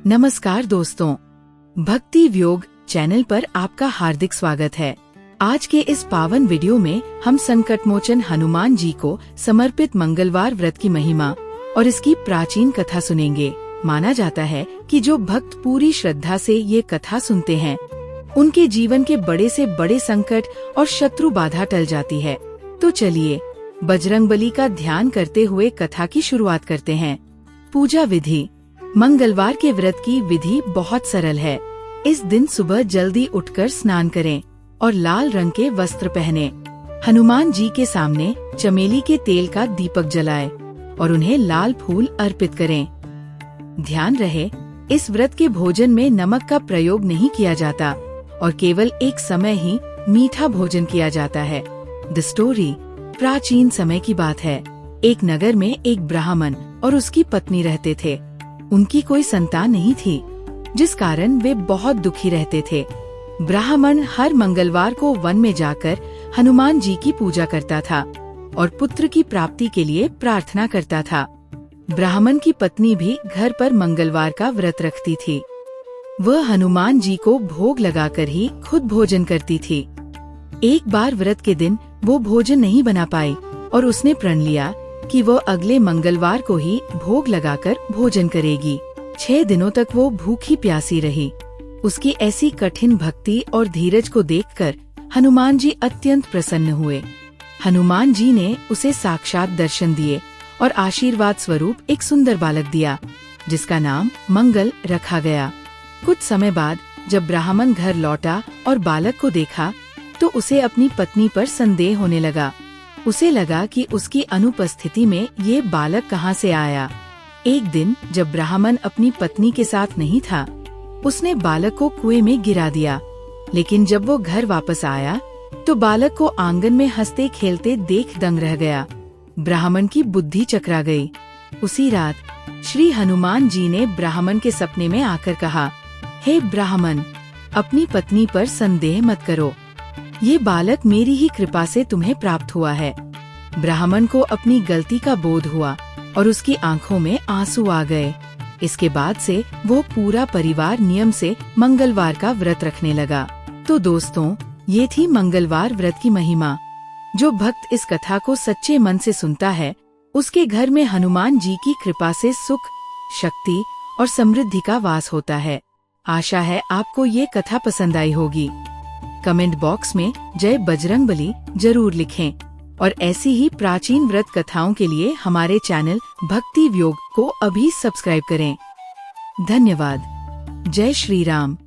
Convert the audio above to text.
नमस्कार दोस्तों, भक्ति व्योग चैनल पर आपका हार्दिक स्वागत है। आज के इस पावन वीडियो में हम संकट मोचन हनुमान जी को समर्पित मंगलवार व्रत की महिमा और इसकी प्राचीन कथा सुनेंगे। माना जाता है कि जो भक्त पूरी श्रद्धा से ये कथा सुनते हैं, उनके जीवन के बड़े से बड़े संकट और शत्रु बाधा टल जाती है। तो चलिए बजरंगबली का ध्यान करते हुए कथा की शुरुआत करते हैं। पूजा विधि। मंगलवार के व्रत की विधि बहुत सरल है। इस दिन सुबह जल्दी उठकर स्नान करें और लाल रंग के वस्त्र पहने। हनुमान जी के सामने चमेली के तेल का दीपक जलाएं और उन्हें लाल फूल अर्पित करें। ध्यान रहे, इस व्रत के भोजन में नमक का प्रयोग नहीं किया जाता और केवल एक समय ही मीठा भोजन किया जाता है। The story. प्राचीन समय की बात है। एक नगर में एक ब्राह्मण और उसकी पत्नी रहते थे। उनकी कोई संतान नहीं थी, जिस कारण वे बहुत दुखी रहते थे। ब्राह्मण हर मंगलवार को वन में जाकर हनुमान जी की पूजा करता था और पुत्र की प्राप्ति के लिए प्रार्थना करता था। ब्राह्मण की पत्नी भी घर पर मंगलवार का व्रत रखती थी। वह हनुमान जी को भोग लगाकर ही खुद भोजन करती थी। एक बार व्रत के दिन वो भोजन नहीं बना पाई और उसने प्रण लिया कि वो अगले मंगलवार को ही भोग लगाकर भोजन करेगी। 6 दिनों तक वो भूखी प्यासी रही। उसकी ऐसी कठिन भक्ति और धीरज को देखकर हनुमान जी अत्यंत प्रसन्न हुए। हनुमान जी ने उसे साक्षात दर्शन दिए और आशीर्वाद स्वरूप एक सुंदर बालक दिया, जिसका नाम मंगल रखा गया। कुछ समय बाद जब ब्राह्मण घर लौटा और बालक को देखा, तो उसे अपनी पत्नी पर संदेह होने लगा। उसे लगा कि उसकी अनुपस्थिति में ये बालक कहाँ से आया। एक दिन जब ब्राह्मण अपनी पत्नी के साथ नहीं था, उसने बालक को कुएं में गिरा दिया। लेकिन जब वो घर वापस आया, तो बालक को आंगन में हंसते खेलते देख दंग रह गया। ब्राह्मण की बुद्धि चकरा गई। उसी रात श्री हनुमान जी ने ब्राह्मण के सपने में आकर कहा, हे ब्राह्मण, अपनी पत्नी पर संदेह मत करो। ये बालक मेरी ही कृपा से तुम्हें प्राप्त हुआ है। ब्राह्मण को अपनी गलती का बोध हुआ और उसकी आंखों में आंसू आ गए। इसके बाद से वो पूरा परिवार नियम से मंगलवार का व्रत रखने लगा। तो दोस्तों, ये थी मंगलवार व्रत की महिमा। जो भक्त इस कथा को सच्चे मन से सुनता है, उसके घर में हनुमान जी की कृपा से सुख, शक्ति और समृद्धि का वास होता है। आशा है आपको ये कथा पसंद आई होगी। कमेंट बॉक्स में जय बजरंगबली जरूर लिखें और ऐसी ही प्राचीन व्रत कथाओं के लिए हमारे चैनल भक्ति व्योग को अभी सब्सक्राइब करें। धन्यवाद। जय श्री राम।